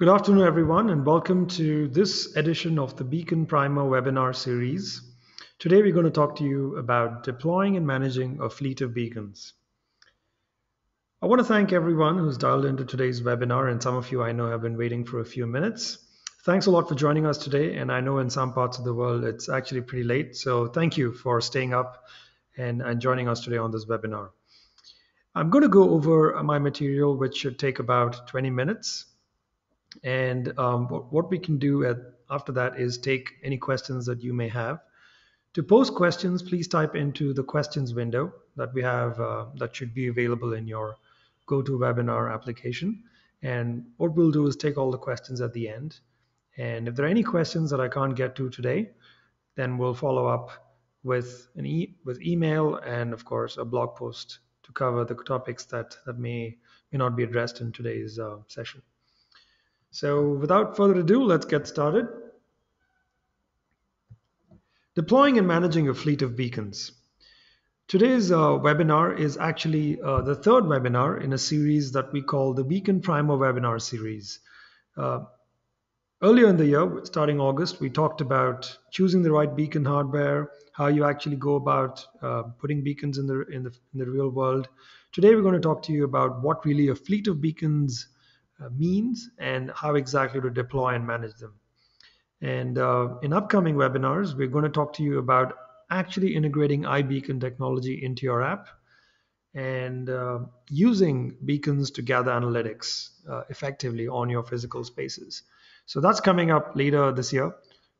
Good afternoon, everyone, and welcome to this edition of the Beacon Primer webinar series. Today, we're going to talk to you about deploying and managing a fleet of beacons. I want to thank everyone who's dialed into today's webinar, and some of you I know have been waiting for a few minutes. Thanks a lot for joining us today, and I know in some parts of the world it's actually pretty late, so thank you for staying up and joining us today on this webinar. I'm going to go over my material, which should take about 20 minutes. And what we can do after that is take any questions that you may have. To post questions, please type into the questions window that we have that should be available in your GoToWebinar application. And what we'll do is take all the questions at the end. And if there are any questions that I can't get to today, then we'll follow up with with email and, of course, a blog post to cover the topics that may not be addressed in today's session. So without further ado, let's get started. Deploying and managing a fleet of beacons. Today's webinar is actually the third webinar in a series that we call the Beacon Primer webinar series. Earlier in the year, starting August, we talked about choosing the right beacon hardware, how you actually go about putting beacons in the real world. Today, we're going to talk to you about what really a fleet of beacons means and how exactly to deploy and manage them. And in upcoming webinars, we're going to talk to you about actually integrating iBeacon technology into your app and using beacons to gather analytics effectively on your physical spaces. So that's coming up later this year.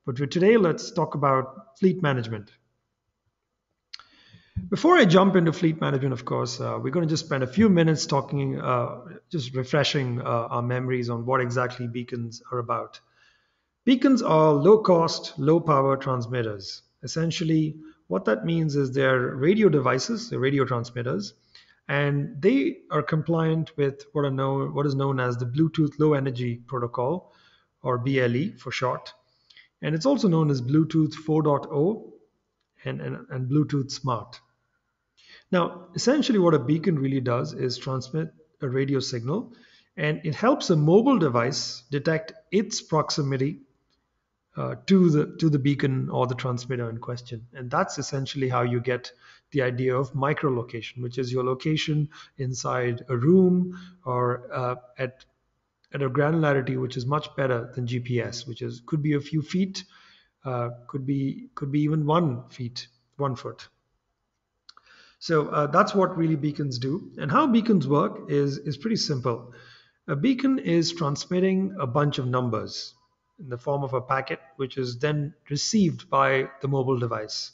But for today, let's talk about fleet management. Before I jump into fleet management, of course, we're going to just spend a few minutes talking, just refreshing our memories on what exactly beacons are about. Beacons are low-cost, low-power transmitters. Essentially, what that means is they're radio devices, they're radio transmitters, and they are compliant with what is known as the Bluetooth Low Energy Protocol, or BLE for short. And it's also known as Bluetooth 4.0 and Bluetooth Smart. Now, essentially what a beacon really does is transmit a radio signal, and it helps a mobile device detect its proximity to the beacon or the transmitter in question. And that's essentially how you get the idea of microlocation, which is your location inside a room or at a granularity which is much better than GPS, which could be a few feet, could be even 1 foot. So that's what really beacons do. And how beacons work is pretty simple. A beacon is transmitting a bunch of numbers in the form of a packet, which is then received by the mobile device.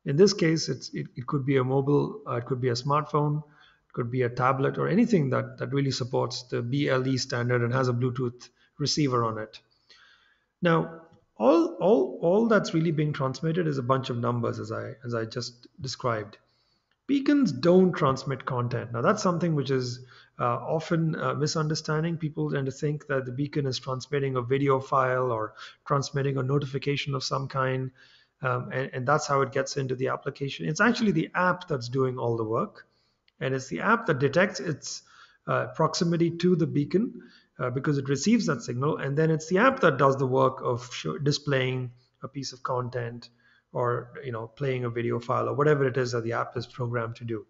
In this case, it could be a mobile, it could be a smartphone, it could be a tablet, or anything that really supports the BLE standard and has a Bluetooth receiver on it. Now, all that's really being transmitted is a bunch of numbers, as I just described. Beacons don't transmit content. Now, that's something which is often misunderstanding. People tend to think that the beacon is transmitting a video file or transmitting a notification of some kind, and that's how it gets into the application. It's actually the app that's doing all the work, and it's the app that detects its proximity to the beacon because it receives that signal, and then it's the app that does the work of displaying a piece of content or playing a video file or whatever it is that the app is programmed to do.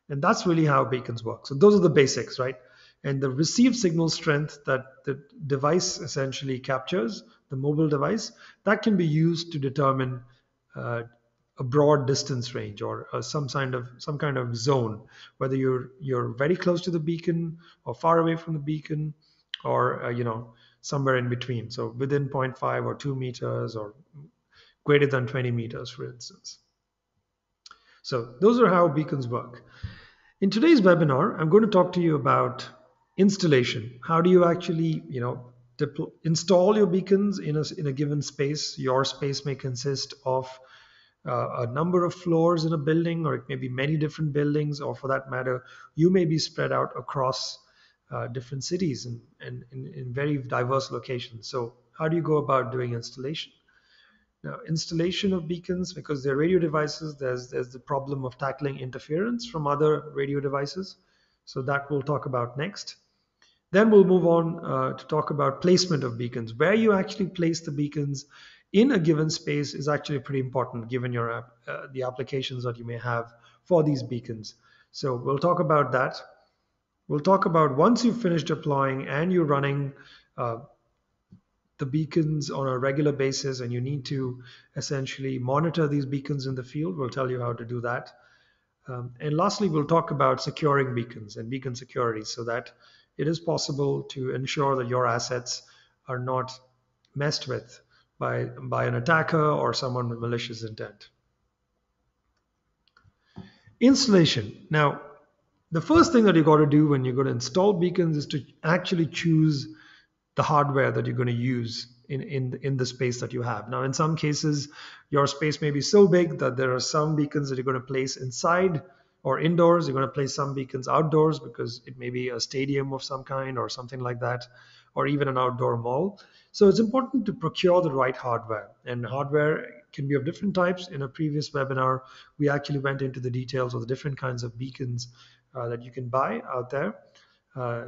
And that's really how beacons work. So those are the basics, right? And the received signal strength that the device essentially captures, the mobile device, that can be used to determine a broad distance range or some kind of zone, whether you're very close to the beacon or far away from the beacon, or somewhere in between. So within 0.5 or 2 meters, or greater than 20 meters, for instance. So those are how beacons work. In today's webinar, I'm going to talk to you about installation. How do you actually, install your beacons in a given space? Your space may consist of a number of floors in a building, or it may be many different buildings, or for that matter, you may be spread out across different cities and in very diverse locations. So how do you go about doing installation? Now, installation of beacons, because they're radio devices, there's the problem of tackling interference from other radio devices. So that we'll talk about next. Then we'll move on to talk about placement of beacons. Where you actually place the beacons in a given space is actually pretty important given the applications that you may have for these beacons. So we'll talk about that. We'll talk about once you've finished deploying and you're running uh, the beacons on a regular basis and you need to essentially monitor these beacons in the field. We'll tell you how to do that. And lastly, we'll talk about securing beacons and beacon security so that it is possible to ensure that your assets are not messed with by an attacker or someone with malicious intent. Installation. Now, the first thing that you got to do when you're going to install beacons is to actually choose the hardware that you're going to use in the space that you have. Now, in some cases, your space may be so big that there are some beacons that you're going to place inside or indoors. You're going to place some beacons outdoors because it may be a stadium of some kind or something like that, or even an outdoor mall. So it's important to procure the right hardware. And hardware can be of different types. In a previous webinar, we actually went into the details of the different kinds of beacons that you can buy out there. Uh,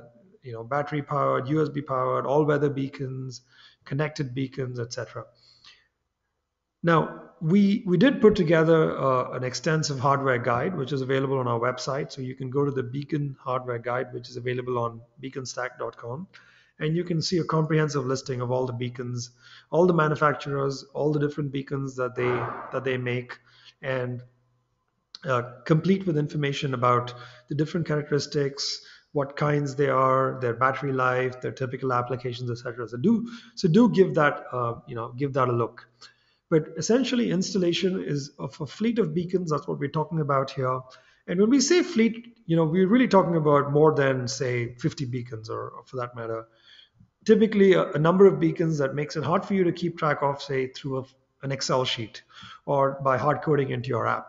Battery powered, USB powered, all weather beacons, connected beacons, etc. Now, we did put together an extensive hardware guide, which is available on our website. So you can go to the Beacon hardware guide, which is available on beaconstac.com, and you can see a comprehensive listing of all the beacons, all the manufacturers, all the different beacons that they make, and complete with information about the different characteristics, what kinds they are, their battery life, their typical applications, etc. So do give that give that a look. But essentially, installation is of a fleet of beacons. That's what we're talking about here. And when we say fleet, we're really talking about more than say 50 beacons, or for that matter, typically a number of beacons that makes it hard for you to keep track of, say, through an Excel sheet or by hard coding into your app.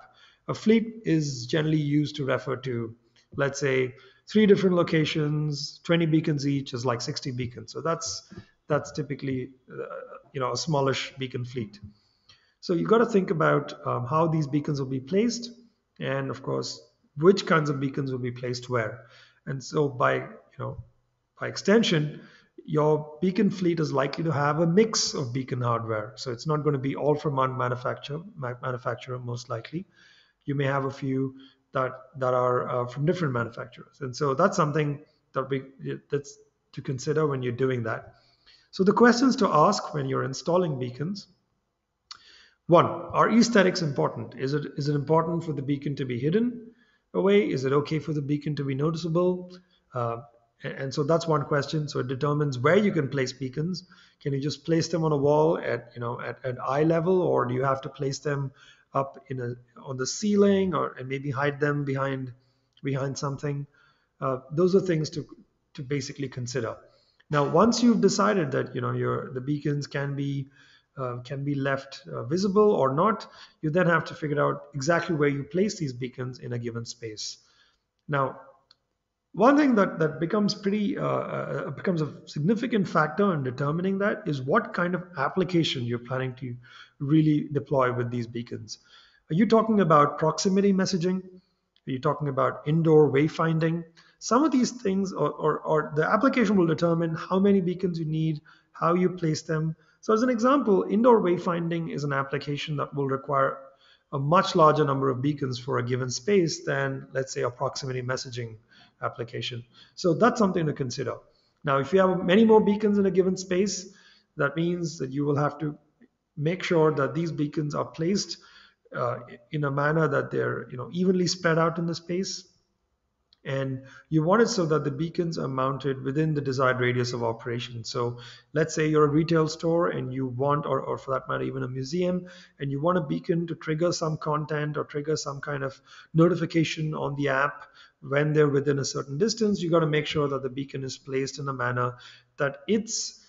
A fleet is generally used to refer to, let's say, 3 different locations, 20 beacons each is like 60 beacons. So that's typically a smallish beacon fleet. So you got to think about how these beacons will be placed, and of course, which kinds of beacons will be placed where. And so by extension, your beacon fleet is likely to have a mix of beacon hardware. So it's not going to be all from one manufacturer most likely. You may have a few that are from different manufacturers, and so that's something that's to consider when you're doing that. So the questions to ask when you're installing beacons: one, are aesthetics important? Is it important for the beacon to be hidden away? Is it okay for the beacon to be noticeable? Uh, and so that's one question. So it determines where you can place beacons. Can you just place them on a wall at eye level, or do you have to place them up on the ceiling, and maybe hide them behind something? Those are things to basically consider. Now, once you've decided that the beacons can be left visible or not, you then have to figure out exactly where you place these beacons in a given space. Now, one thing that becomes a significant factor in determining that is what kind of application you're planning to really deploy with these beacons. Are you talking about proximity messaging? Are you talking about indoor wayfinding? Some of these things, or the application will determine how many beacons you need, how you place them. So as an example, indoor wayfinding is an application that will require a much larger number of beacons for a given space than, let's say, a proximity messaging application. So that's something to consider. Now, if you have many more beacons in a given space, that means that you will have to make sure that these beacons are placed in a manner that they're evenly spread out in the space, and you want it so that the beacons are mounted within the desired radius of operation. So let's say you're a retail store and you want, or for that matter, even a museum, and you want a beacon to trigger some content or trigger some kind of notification on the app when they're within a certain distance. You got to make sure that the beacon is placed in a manner that its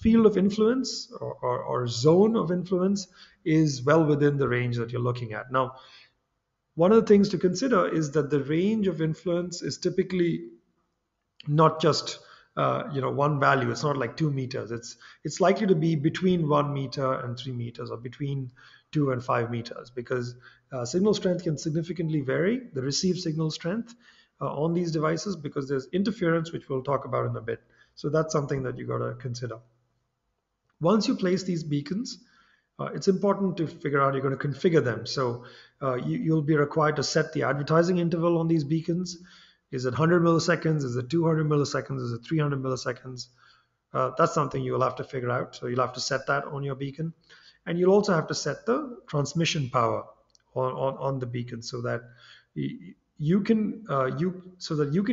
field of influence or zone of influence is well within the range that you're looking at. Now, one of the things to consider is that the range of influence is typically not just one value. It's not like 2 meters. It's likely to be between 1 meter and 3 meters, or between 2 and 5 meters, because signal strength can significantly vary, the received signal strength, on these devices because there's interference, which we'll talk about in a bit. So that's something that you got to consider. Once you place these beacons, it's important to figure out you're going to configure them. So you'll be required to set the advertising interval on these beacons. Is it 100 milliseconds? Is it 200 milliseconds? Is it 300 milliseconds? That's something you'll have to figure out. So you'll have to set that on your beacon. And you'll also have to set the transmission power on the beacon so that you can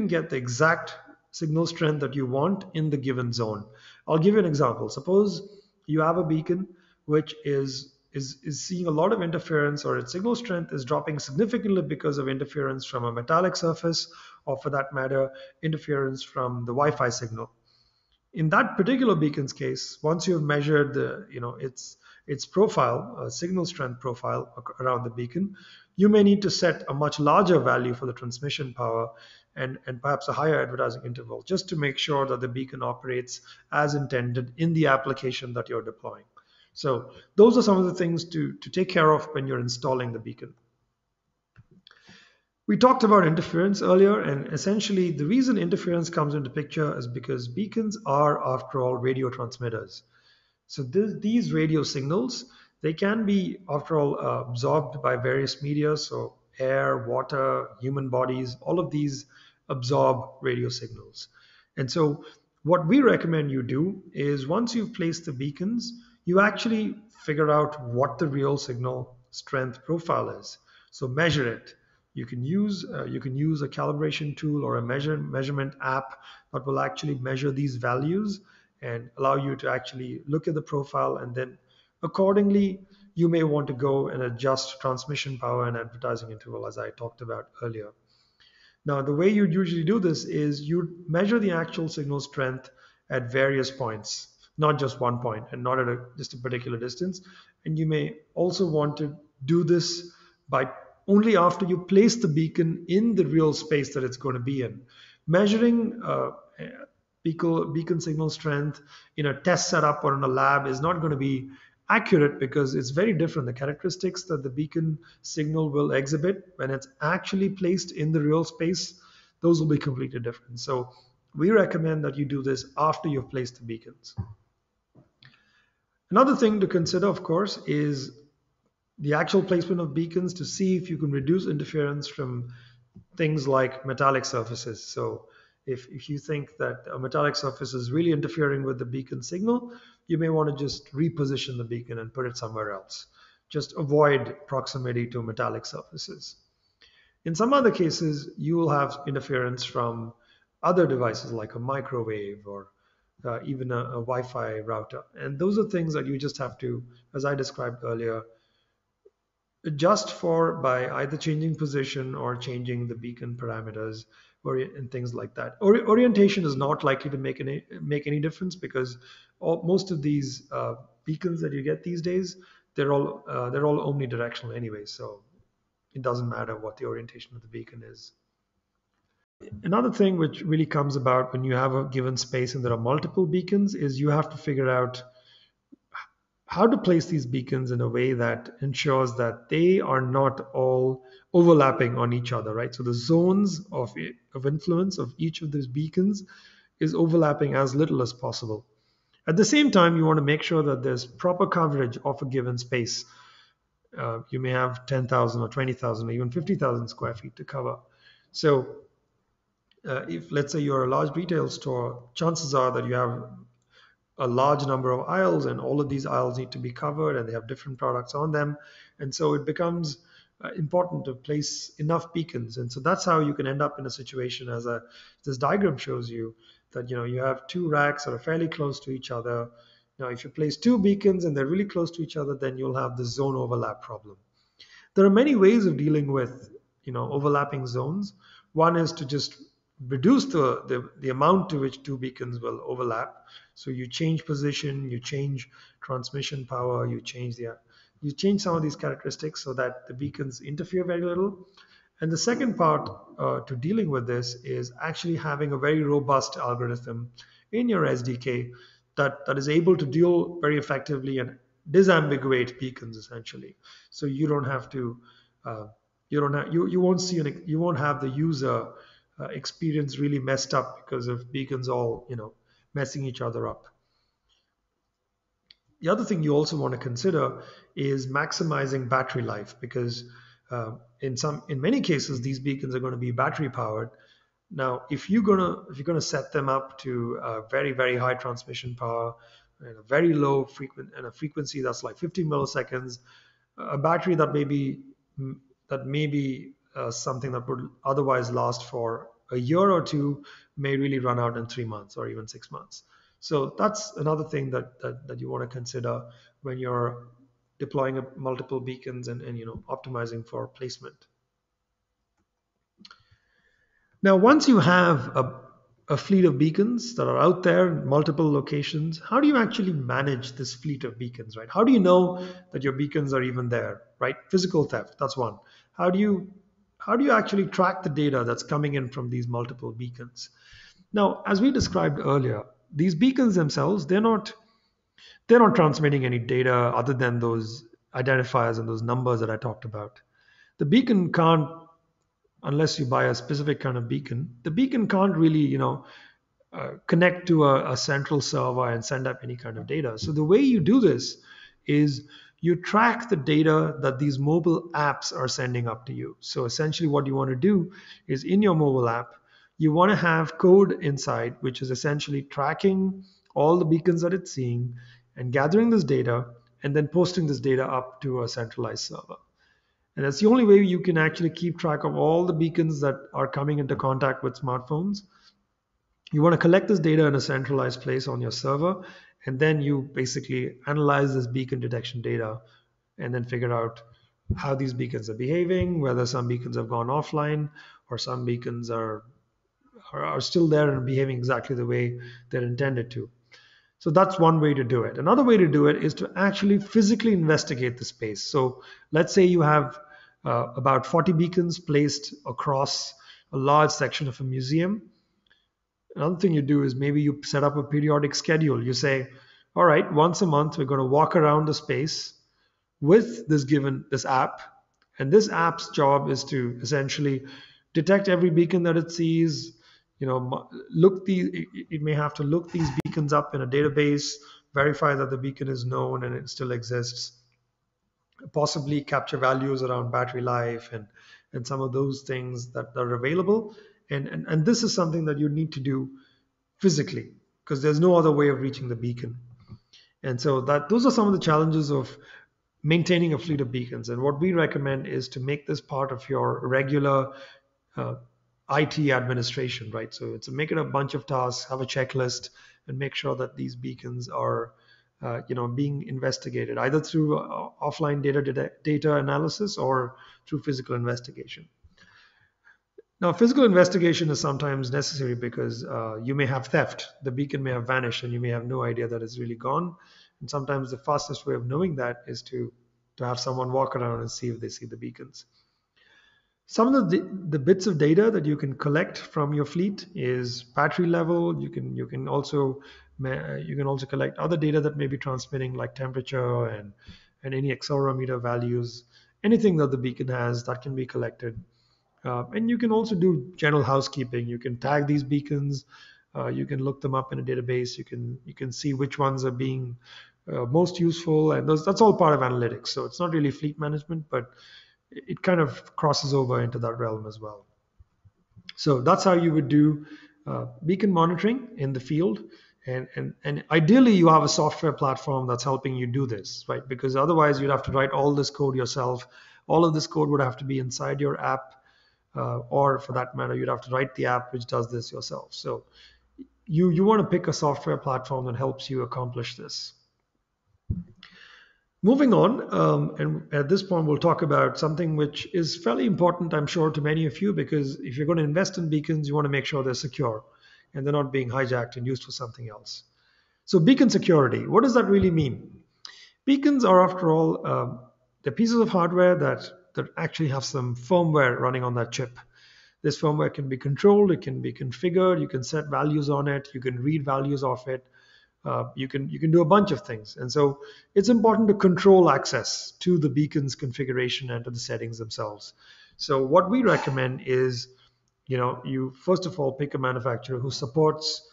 get the exact signal strength that you want in the given zone. I'll give you an example. Suppose you have a beacon which is seeing a lot of interference, or its signal strength is dropping significantly because of interference from a metallic surface, or for that matter, interference from the Wi-Fi signal. In that particular beacon's case, once you've measured its profile, signal strength profile around the beacon, you may need to set a much larger value for the transmission power and perhaps a higher advertising interval, just to make sure that the beacon operates as intended in the application that you're deploying. So those are some of the things to take care of when you're installing the beacon. We talked about interference earlier, and essentially the reason interference comes into picture is because beacons are, after all, radio transmitters. So these radio signals, they can be, after all, absorbed by various media, so air, water, human bodies, all of these absorb radio signals. And so what we recommend you do is, once you've placed the beacons, you actually figure out what the real signal strength profile is. So measure it. You can use a calibration tool or a measurement app that will actually measure these values and allow you to actually look at the profile, and then accordingly you may want to go and adjust transmission power and advertising interval, as I talked about earlier. Now, the way you usually do this is you measure the actual signal strength at various points, not just one point and not at just a particular distance. And you may also want to do this by only after you place the beacon in the real space that it's going to be in. Measuring beacon signal strength in a test setup or in a lab is not going to be accurate because it's very different. The characteristics that the beacon signal will exhibit when it's actually placed in the real space, those will be completely different. So we recommend that you do this after you've placed the beacons. Another thing to consider, of course, is the actual placement of beacons to see if you can reduce interference from things like metallic surfaces. So if you think that a metallic surface is really interfering with the beacon signal, you may want to just reposition the beacon and put it somewhere else. Just avoid proximity to metallic surfaces. In some other cases, you will have interference from other devices like a microwave or even a Wi-Fi router. And those are things that you just have to, as I described earlier, adjust for by either changing position or changing the beacon parameters and things like that. Orientation is not likely to make any difference because most of these beacons that you get these days, they're all omnidirectional anyway, so it doesn't matter what the orientation of the beacon is. Another thing which really comes about when you have a given space and there are multiple beacons is you have to figure out how to place these beacons in a way that ensures that they are not all overlapping on each other, right? So the zones of influence of each of these beacons is overlapping as little as possible. At the same time, you want to make sure that there's proper coverage of a given space. You may have 10,000 or 20,000 or even 50,000 square feet to cover. So if, let's say, you're a large retail store, chances are that you have a large number of aisles, and all of these aisles need to be covered and they have different products on them. And so it becomes important to place enough beacons. And so that's how you can end up in a situation, as this diagram shows you, that you have two racks that are fairly close to each other. Now, if you place two beacons and they're really close to each other, then you'll have the zone overlap problem. There are many ways of dealing with overlapping zones. One is to just reduce the amount to which two beacons will overlap. So you change position, you change transmission power, you change some of these characteristics so that the beacons interfere very little. And the second part to dealing with this is actually having a very robust algorithm in your SDK that is able to deal very effectively and disambiguate beacons essentially. So you don't have to you won't have the user experience really messed up because of beacons all messing each other up. The other thing you also want to consider is maximizing battery life, because in many cases these beacons are going to be battery powered. Now, if you're gonna set them up to very very high transmission power and a very low a frequency that's like 50 milliseconds, a battery that may be something that would otherwise last for a year or two may really run out in 3 months or even 6 months. So that's another thing that you want to consider when you're deploying multiple beacons and optimizing for placement. Now, once you have a fleet of beacons that are out there in multiple locations, how do you actually manage this fleet of beacons, right? How do you know that your beacons are even there, right? Physical theft, that's one. How do you actually track the data that's coming in from these multiple beacons? Now, as we described earlier, these beacons themselves, they're not transmitting any data other than those identifiers and those numbers that I talked about. The beacon can't, unless you buy a specific kind of beacon, the beacon can't really, connect to a central server and send up any kind of data. So the way you do this is you track the data that these mobile apps are sending up to you. So essentially what you want to do is in your mobile app, you want to have code inside, which is essentially tracking all the beacons that it's seeing and gathering this data and then posting this data up to a centralized server. And that's the only way you can actually keep track of all the beacons that are coming into contact with smartphones. You want to collect this data in a centralized place on your server, and then you basically analyze this beacon detection data and then figure out how these beacons are behaving, whether some beacons have gone offline or some beacons are still there and behaving exactly the way they're intended to. So that's one way to do it. Another way to do it is to actually physically investigate the space. So let's say you have about 40 beacons placed across a large section of a museum. Another thing you do is maybe you set up a periodic schedule. You say, all right, once a month, we're going to walk around the space with this app. And this app's job is to essentially detect every beacon that it sees. It may have to look these beacons up in a database, verify that the beacon is known and it still exists, possibly capture values around battery life and some of those things that are available. And this is something that you need to do physically because there's no other way of reaching the beacon. And so those are some of the challenges of maintaining a fleet of beacons. And what we recommend is to make this part of your regular uh, IT administration, right? So it's make it a bunch of tasks, have a checklist, and make sure that these beacons are, being investigated either through offline data analysis or through physical investigation. Now, physical investigation is sometimes necessary because you may have theft. The beacon may have vanished, and you may have no idea that it's really gone. And sometimes the fastest way of knowing that is to have someone walk around and see if they see the beacons. Some of the bits of data that you can collect from your fleet is battery level. You can also collect other data that may be transmitting, like temperature and any accelerometer values. Anything that the beacon has that can be collected. And you can also do general housekeeping. You can tag these beacons. You can look them up in a database. You can see which ones are being most useful, and that's all part of analytics. So it's not really fleet management, but it kind of crosses over into that realm as well. So that's how you would do beacon monitoring in the field. And ideally, you have a software platform that's helping you do this, right? Because otherwise, you'd have to write all this code yourself. All of this code would have to be inside your app, or for that matter, you'd have to write the app which does this yourself. So you want to pick a software platform that helps you accomplish this. Moving on, and at this point, we'll talk about something which is fairly important, I'm sure, to many of you, because if you're going to invest in beacons, you want to make sure they're secure and they're not being hijacked and used for something else. So beacon security, what does that really mean? Beacons are, after all, they're pieces of hardware that actually have some firmware running on that chip. This firmware can be controlled, it can be configured, you can set values on it, you can read values off it. You can do a bunch of things, and so it's important to control access to the beacon's configuration and to the settings themselves. So what we recommend is You first of all pick a manufacturer who supports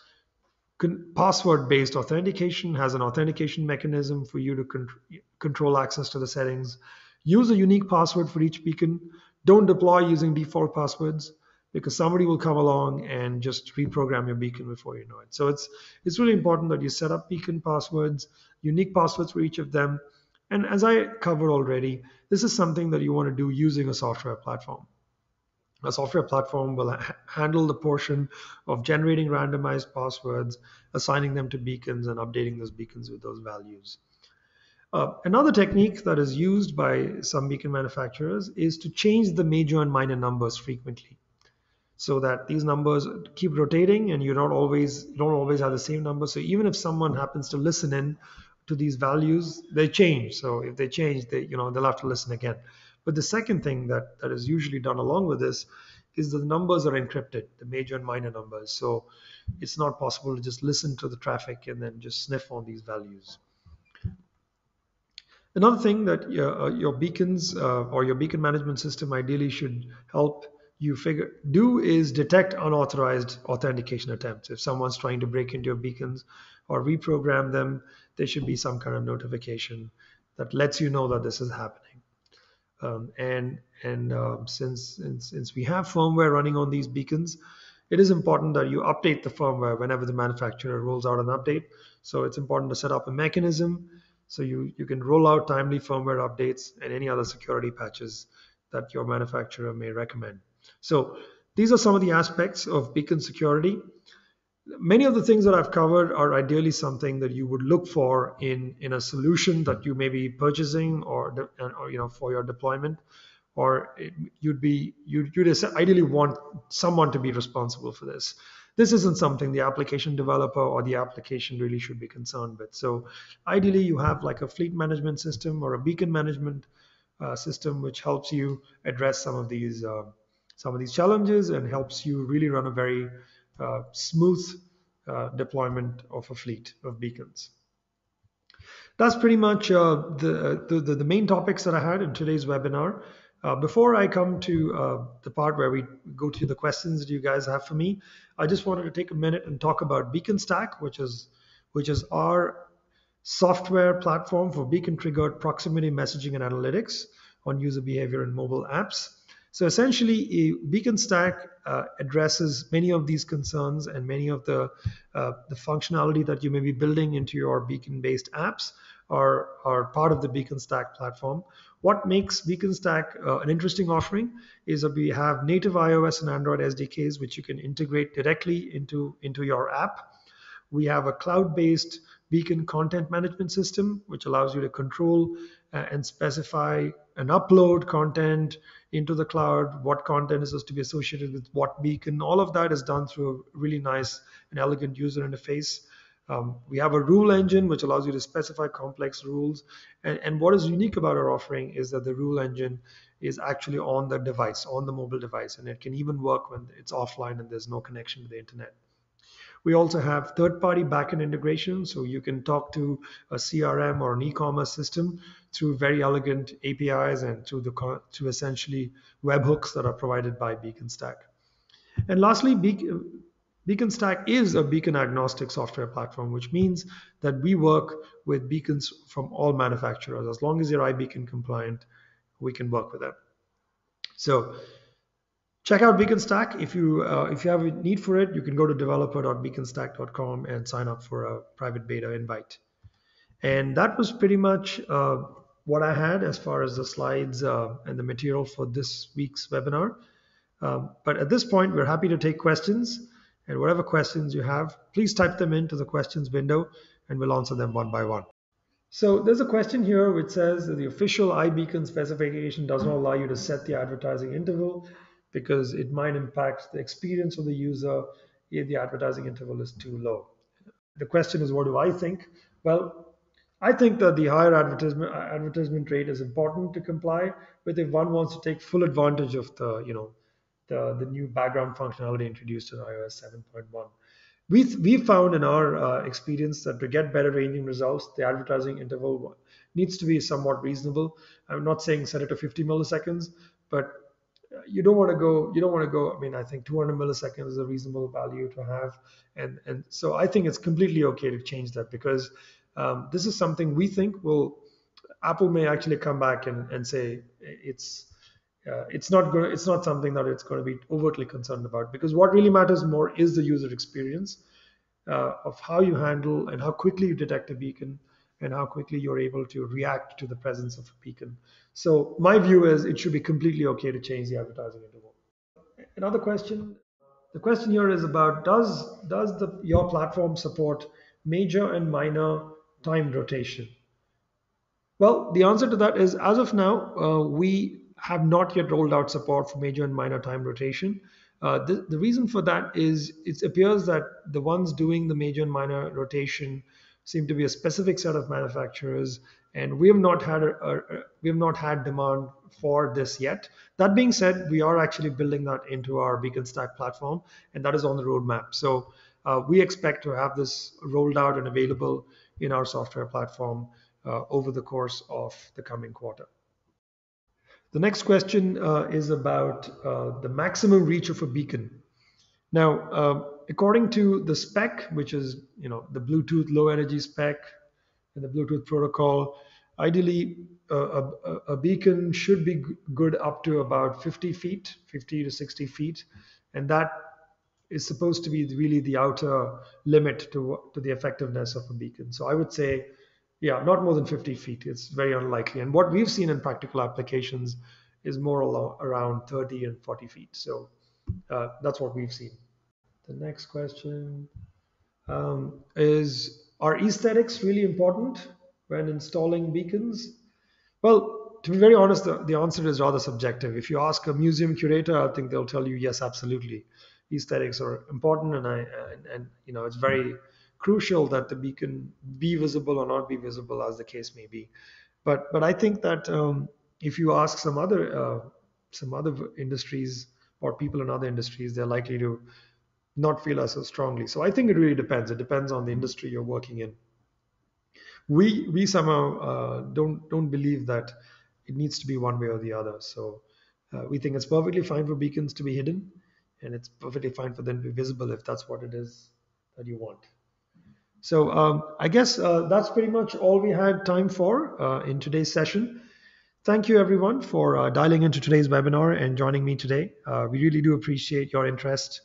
password based authentication, has an authentication mechanism for you to control access to the settings. Use a unique password for each beacon. Don't deploy using default passwords, because somebody will come along and just reprogram your beacon before you know it. So it's really important that you set up beacon passwords, unique passwords for each of them. And as I covered already, this is something that you want to do using a software platform. A software platform will handle the portion of generating randomized passwords, assigning them to beacons, and updating those beacons with those values. Another technique that is used by some beacon manufacturers is to change the major and minor numbers frequently, so that these numbers keep rotating and you don't always have the same number. So even if someone happens to listen in to these values, they change. So if they change, they'll have to listen again. But the second thing that is usually done along with this is that the numbers are encrypted, the major and minor numbers. So it's not possible to just listen to the traffic and then just sniff on these values. Another thing that your beacons or your beacon management system ideally should help you do is detect unauthorized authentication attempts. If someone's trying to break into your beacons or reprogram them, there should be some kind of notification that lets you know that this is happening. Since we have firmware running on these beacons, it is important that you update the firmware whenever the manufacturer rolls out an update. So it's important to set up a mechanism so you can roll out timely firmware updates and any other security patches that your manufacturer may recommend. So these are some of the aspects of beacon security. Many of the things that I've covered are ideally something that you would look for in a solution that you may be purchasing or for your deployment, or you'd ideally want someone to be responsible for this. This isn't something the application developer or the application really should be concerned with. So ideally, you have like a fleet management system or a beacon management system, which helps you address some of these challenges and helps you really run a very smooth deployment of a fleet of beacons. That's pretty much the main topics that I had in today's webinar. Before I come to the part where we go to the questions that you guys have for me, I just wanted to take a minute and talk about Beaconstac, which is our software platform for beacon-triggered proximity messaging and analytics on user behavior in mobile apps. So essentially, Beaconstac addresses many of these concerns and many of the functionality that you may be building into your beacon-based apps are part of the Beaconstac platform. What makes Beaconstac an interesting offering is that we have native iOS and Android SDKs, which you can integrate directly into your app. We have a cloud-based Beacon content management system, which allows you to control and specify and upload content into the cloud, what content is supposed to be associated with what beacon. All of that is done through a really nice and elegant user interface. We have a rule engine, which allows you to specify complex rules. And what is unique about our offering is that the rule engine is actually on the device, on the mobile device, and it can even work when it's offline and there's no connection to the internet. We also have third-party backend integration, so you can talk to a CRM or an e-commerce system through very elegant APIs and through essentially webhooks that are provided by Beaconstac. And lastly, Beaconstac is a beacon-agnostic software platform, which means that we work with beacons from all manufacturers. As long as you're iBeacon compliant, we can work with them. So check out Beaconstac. If you have a need for it, you can go to developer.beaconstack.com and sign up for a private beta invite. And that was pretty much what I had as far as the slides and the material for this week's webinar. But at this point, we're happy to take questions. And whatever questions you have, please type them into the questions window and we'll answer them one by one. So there's a question here which says that the official iBeacon specification does not allow you to set the advertising interval because it might impact the experience of the user if the advertising interval is too low. The question is, what do I think? Well, I think that the higher advertisement rate is important to comply with if one wants to take full advantage of the new background functionality introduced in iOS 7.1. We found in our experience that to get better ranging results, the advertising interval needs to be somewhat reasonable. I'm not saying set it to 50 milliseconds, but you don't want to go. I mean, I think 200 milliseconds is a reasonable value to have, and so I think it's completely okay to change that, because this is something we think will Apple may actually come back and say it's not something that it's going to be overtly concerned about, because what really matters more is the user experience of how you handle and how quickly you detect a beacon, and how quickly you're able to react to the presence of a beacon. So my view is it should be completely okay to change the advertising interval. Another question. The question here is about, does your platform support major and minor time rotation? Well, the answer to that is, as of now, we have not yet rolled out support for major and minor time rotation. The reason for that is it appears that the ones doing the major and minor rotation seem to be a specific set of manufacturers, and we have not had demand for this yet. That being said, we are actually building that into our Beaconstack platform, and that is on the roadmap. So we expect to have this rolled out and available in our software platform over the course of the coming quarter. The next question is about the maximum reach of a beacon. Now, according to the spec, which is the Bluetooth low energy spec and the Bluetooth protocol, ideally a beacon should be good up to about 50 feet, 50 to 60 feet, and that is supposed to be really the outer limit to the effectiveness of a beacon. So I would say, yeah, not more than 50 feet. It's very unlikely. And what we've seen in practical applications is more around 30 and 40 feet. So that's what we've seen. The next question is, are aesthetics really important when installing beacons? Well, to be very honest, the answer is rather subjective. If you ask a museum curator, I think they'll tell you yes, absolutely. Aesthetics are important, and it's very crucial that the beacon be visible or not be visible, as the case may be. But I think that if you ask some other industries or people in other industries, they're likely to not feel as so strongly. So I think it really depends. It depends on the industry you're working in. We somehow don't believe that it needs to be one way or the other. So we think it's perfectly fine for beacons to be hidden, and it's perfectly fine for them to be visible if that's what it is that you want. So I guess that's pretty much all we had time for in today's session. Thank you, everyone, for dialing into today's webinar and joining me today. We really do appreciate your interest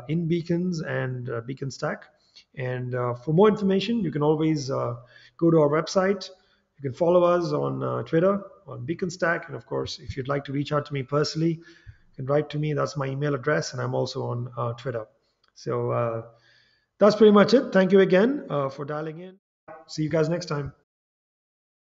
in beacons and Beaconstack. And for more information, you can always go to our website. You can follow us on Twitter, on Beaconstack. And of course, if you'd like to reach out to me personally, you can write to me. That's my email address. And I'm also on Twitter. So that's pretty much it. Thank you again for dialing in. See you guys next time.